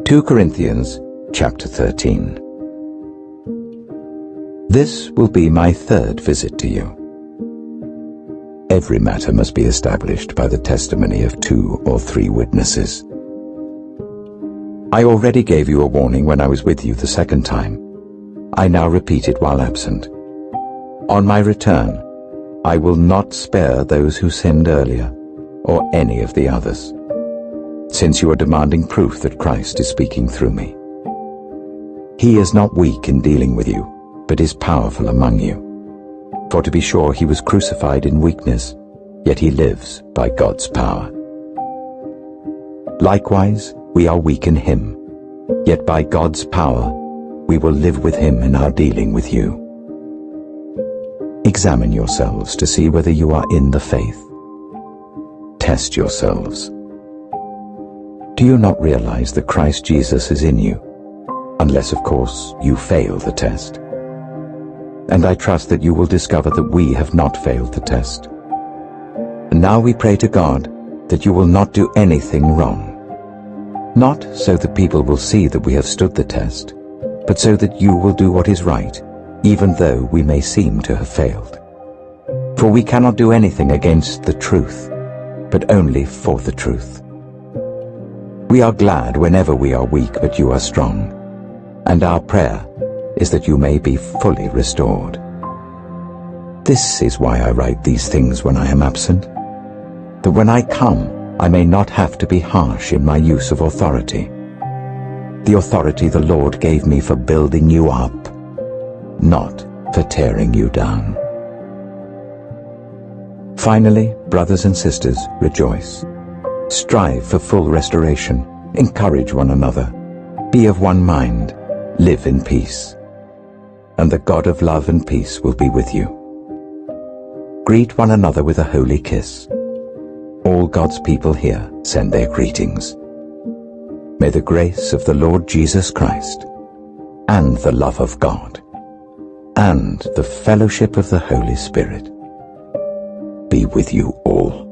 2 Corinthians chapter 13. This will be my third visit to you. Every matter must be established by the testimony of 2 or 3 witnesses. I already gave you a warning when I was with you the second time. I now repeat it while absent. On my return, I will not spare those who sinned earlier, or any of the others, since you are demanding proof that Christ is speaking through me. He is not weak in dealing with you, but is powerful among you. For to be sure he was crucified in weakness, yet he lives by God's power. Likewise, we are weak in him, yet by God's power we will live with him in our dealing with you. Examine yourselves to see whether you are in the faith. Test yourselves. Do you not realize that Christ Jesus is in you, unless, of course, you fail the test? And I trust that you will discover that we have not failed the test. And now we pray to God that you will not do anything wrong. Not so that people will see that we have stood the test, but so that you will do what is right, even though we may seem to have failed. For we cannot do anything against the truth, but only for the truth. We are glad whenever we are weak, but you are strong, and our prayer is that you may be fully restored. This is why I write these things when I am absent, that when I come I may not have to be harsh in my use of authority, the authority the Lord gave me for building you up, not for tearing you down. Finally, brothers and sisters, rejoice. Strive for full restoration. Encourage one another. Be of one mind. Live in peace. And the God of love and peace will be with you. Greet one another with a holy kiss. All God's people here send their greetings. May the grace of the Lord Jesus Christ, and the love of God, and the fellowship of the Holy Spirit be with you all.